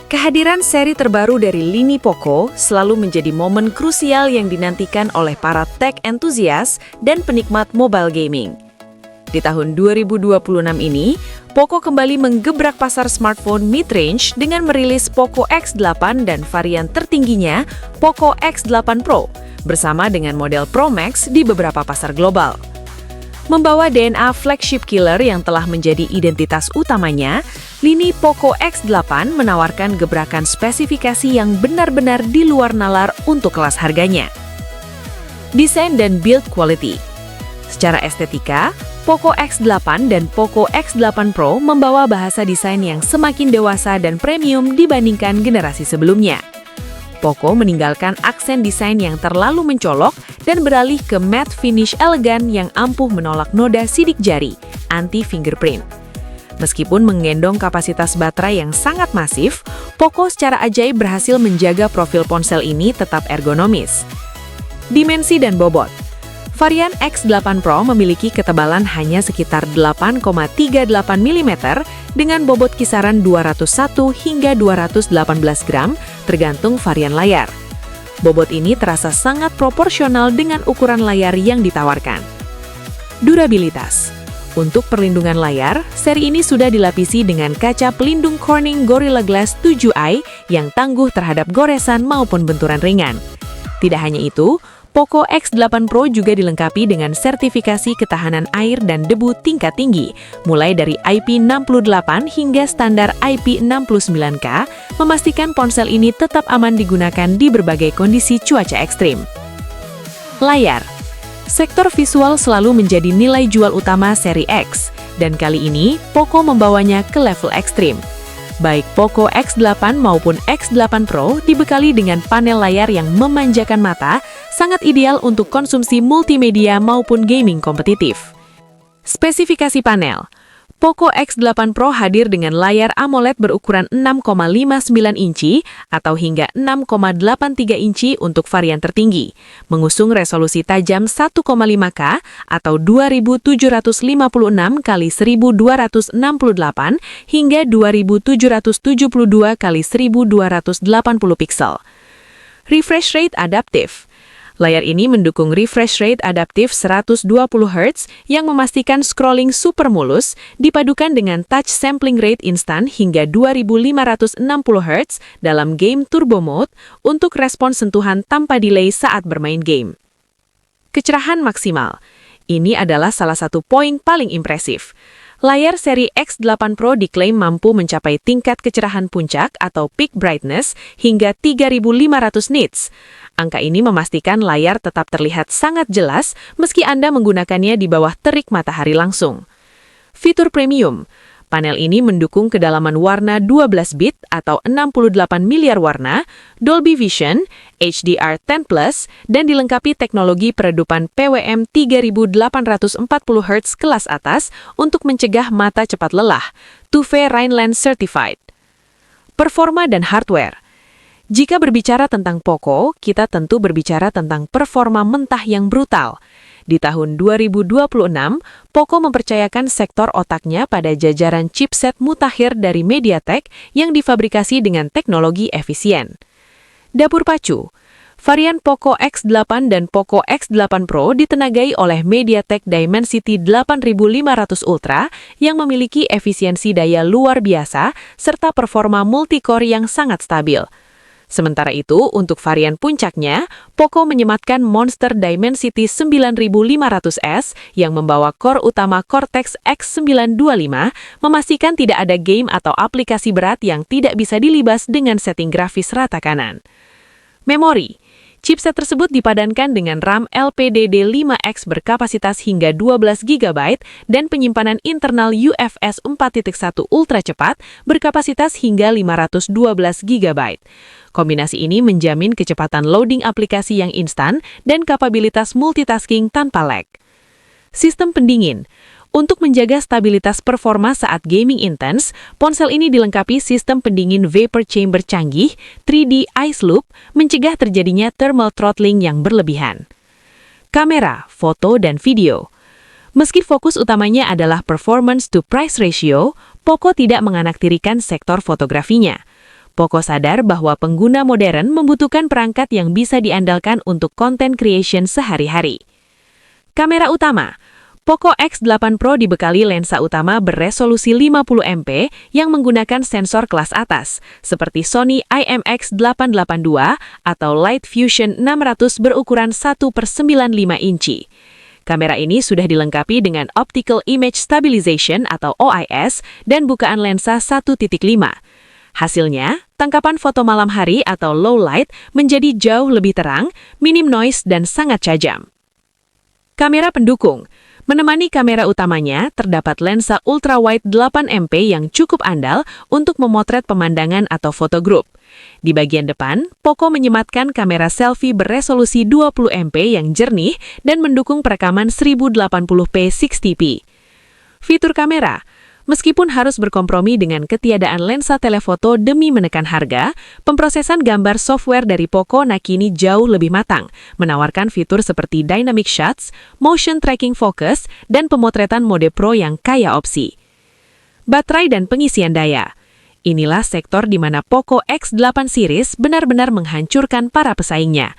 Kehadiran seri terbaru dari lini Poco selalu menjadi momen krusial yang dinantikan oleh para tech enthusiast dan penikmat mobile gaming. Di tahun 2026 ini, Poco kembali menggebrak pasar smartphone mid-range dengan merilis Poco X8 dan varian tertingginya, Poco X8 Pro, bersama dengan model Pro Max di beberapa pasar global. Membawa DNA flagship killer yang telah menjadi identitas utamanya, lini Poco X8 menawarkan gebrakan spesifikasi yang benar-benar di luar nalar untuk kelas harganya. Desain dan build quality. Secara estetika, Poco X8 dan Poco X8 Pro membawa bahasa desain yang semakin dewasa dan premium dibandingkan generasi sebelumnya. Poco meninggalkan aksen desain yang terlalu mencolok dan beralih ke matte finish elegan yang ampuh menolak noda sidik jari, anti-fingerprint. Meskipun menggendong kapasitas baterai yang sangat masif, Poco secara ajaib berhasil menjaga profil ponsel ini tetap ergonomis. Dimensi dan bobot. Varian X8 Pro memiliki ketebalan hanya sekitar 8,38 mm dengan bobot kisaran 201 hingga 218 gram tergantung varian layar. Bobot ini terasa sangat proporsional dengan ukuran layar yang ditawarkan. Durabilitas. Untuk perlindungan layar, seri ini sudah dilapisi dengan kaca pelindung Corning Gorilla Glass 7i yang tangguh terhadap goresan maupun benturan ringan. Tidak hanya itu, Poco X8 Pro juga dilengkapi dengan sertifikasi ketahanan air dan debu tingkat tinggi, mulai dari IP68 hingga standar IP69K, memastikan ponsel ini tetap aman digunakan di berbagai kondisi cuaca ekstrim. Layar. Sektor visual selalu menjadi nilai jual utama seri X, dan kali ini Poco membawanya ke level ekstrim. Baik Poco X8 maupun X8 Pro dibekali dengan panel layar yang memanjakan mata, sangat ideal untuk konsumsi multimedia maupun gaming kompetitif. Spesifikasi panel. Poco X8 Pro hadir dengan layar AMOLED berukuran 6,59 inci atau hingga 6,83 inci untuk varian tertinggi, mengusung resolusi tajam 1,5K atau 2756 x 1268 hingga 2772 x 1280 piksel. Refresh rate adaptif. Layar ini mendukung refresh rate adaptif 120 Hz yang memastikan scrolling super mulus, dipadukan dengan touch sampling rate instan hingga 2560 Hz dalam game turbo mode untuk respons sentuhan tanpa delay saat bermain game. Kecerahan maksimal. Ini adalah salah satu poin paling impresif. Layar seri X8 Pro diklaim mampu mencapai tingkat kecerahan puncak atau peak brightness hingga 3500 nits. Angka ini memastikan layar tetap terlihat sangat jelas meski Anda menggunakannya di bawah terik matahari langsung. Fitur premium. Panel ini mendukung kedalaman warna 12 bit atau 68 miliar warna, Dolby Vision, HDR10+, dan dilengkapi teknologi peredupan PWM 3840 Hz kelas atas untuk mencegah mata cepat lelah, TÜV Rheinland Certified. Performa dan hardware. Jika berbicara tentang Poco, kita tentu berbicara tentang performa mentah yang brutal. Di tahun 2026, Poco mempercayakan sektor otaknya pada jajaran chipset mutakhir dari MediaTek yang difabrikasi dengan teknologi efisien. Dapur pacu. Varian Poco X8 dan Poco X8 Pro ditenagai oleh MediaTek Dimensity 8500 Ultra yang memiliki efisiensi daya luar biasa serta performa multicore yang sangat stabil. Sementara itu, untuk varian puncaknya, Poco menyematkan Monster Dimensity 9500S yang membawa core utama Cortex X925, memastikan tidak ada game atau aplikasi berat yang tidak bisa dilibas dengan setting grafis rata kanan. Memori. Chipset tersebut dipadankan dengan RAM LPDDR5X berkapasitas hingga 12 GB dan penyimpanan internal UFS 4.1 ultra cepat berkapasitas hingga 512 GB. Kombinasi ini menjamin kecepatan loading aplikasi yang instan dan kapabilitas multitasking tanpa lag. Sistem pendingin. Untuk menjaga stabilitas performa saat gaming intens, ponsel ini dilengkapi sistem pendingin vapor chamber canggih, 3D Ice Loop, mencegah terjadinya thermal throttling yang berlebihan. Kamera, foto, dan video. Meski fokus utamanya adalah performance to price ratio, Poco tidak menganaktirikan sektor fotografinya. Poco sadar bahwa pengguna modern membutuhkan perangkat yang bisa diandalkan untuk content creation sehari-hari. Kamera utama. Poco X8 Pro dibekali lensa utama beresolusi 50MP yang menggunakan sensor kelas atas, seperti Sony IMX882 atau Light Fusion 600 berukuran 1/95 inci. Kamera ini sudah dilengkapi dengan Optical Image Stabilization atau OIS dan bukaan lensa 1.5. Hasilnya, tangkapan foto malam hari atau low light menjadi jauh lebih terang, minim noise, dan sangat tajam. Kamera pendukung. Menemani kamera utamanya, terdapat lensa ultrawide 8MP yang cukup andal untuk memotret pemandangan atau foto grup. Di bagian depan, Poco menyematkan kamera selfie beresolusi 20MP yang jernih dan mendukung perekaman 1080p 60p. Fitur kamera. Meskipun harus berkompromi dengan ketiadaan lensa telefoto demi menekan harga, pemrosesan gambar software dari Poco kini jauh lebih matang, menawarkan fitur seperti Dynamic Shots, Motion Tracking Focus, dan pemotretan mode Pro yang kaya opsi. Baterai dan pengisian daya. Inilah sektor di mana Poco X8 series benar-benar menghancurkan para pesaingnya.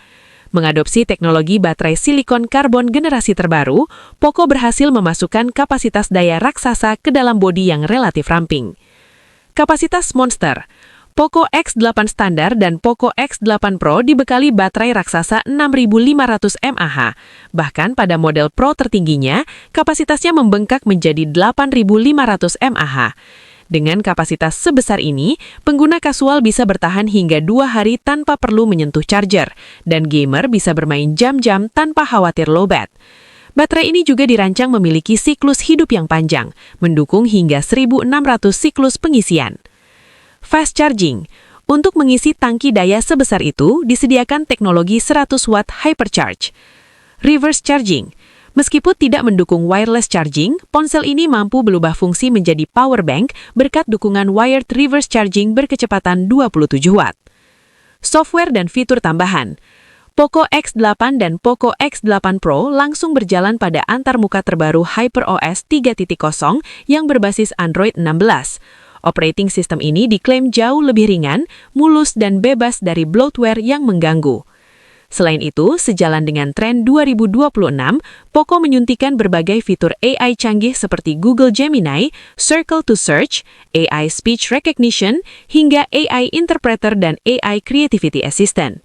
Mengadopsi teknologi baterai silikon karbon generasi terbaru, Poco berhasil memasukkan kapasitas daya raksasa ke dalam bodi yang relatif ramping. Kapasitas monster. Poco X8 standar dan Poco X8 Pro dibekali baterai raksasa 6500 mAh. Bahkan pada model Pro tertingginya, kapasitasnya membengkak menjadi 8500 mAh. Dengan kapasitas sebesar ini, pengguna kasual bisa bertahan hingga 2 hari tanpa perlu menyentuh charger, dan gamer bisa bermain jam-jam tanpa khawatir lowbat. Baterai ini juga dirancang memiliki siklus hidup yang panjang, mendukung hingga 1600 siklus pengisian. Fast charging. Untuk mengisi tangki daya sebesar itu, disediakan teknologi 100 watt hypercharge. Reverse charging. Meskipun tidak mendukung wireless charging, ponsel ini mampu berubah fungsi menjadi power bank berkat dukungan wired reverse charging berkecepatan 27 watt. Software dan fitur tambahan. Poco X8 dan Poco X8 Pro langsung berjalan pada antarmuka terbaru HyperOS 3.0 yang berbasis Android 16. Operating system ini diklaim jauh lebih ringan, mulus, dan bebas dari bloatware yang mengganggu. Selain itu, sejalan dengan tren 2026, Poco menyuntikkan berbagai fitur AI canggih seperti Google Gemini, Circle to Search, AI Speech Recognition, hingga AI Interpreter dan AI Creativity Assistant.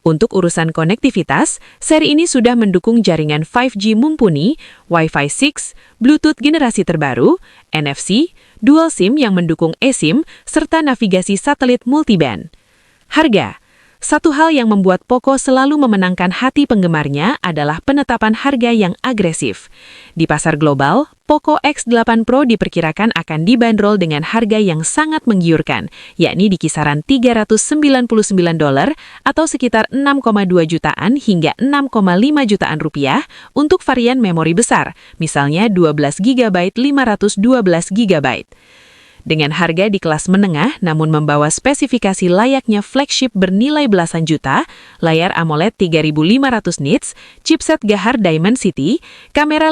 Untuk urusan konektivitas, seri ini sudah mendukung jaringan 5G mumpuni, Wi-Fi 6, Bluetooth generasi terbaru, NFC, Dual SIM yang mendukung eSIM, serta navigasi satelit multiband. Harga. Satu hal yang membuat Poco selalu memenangkan hati penggemarnya adalah penetapan harga yang agresif. Di pasar global, Poco X8 Pro diperkirakan akan dibanderol dengan harga yang sangat menggiurkan, yakni di kisaran $399 atau sekitar 6,2 jutaan hingga 6,5 jutaan rupiah untuk varian memori besar, misalnya 12 GB 512 GB. Dengan harga di kelas menengah namun membawa spesifikasi layaknya flagship bernilai belasan juta, layar AMOLED 3500 nits, chipset Gahar Dimensity, kamera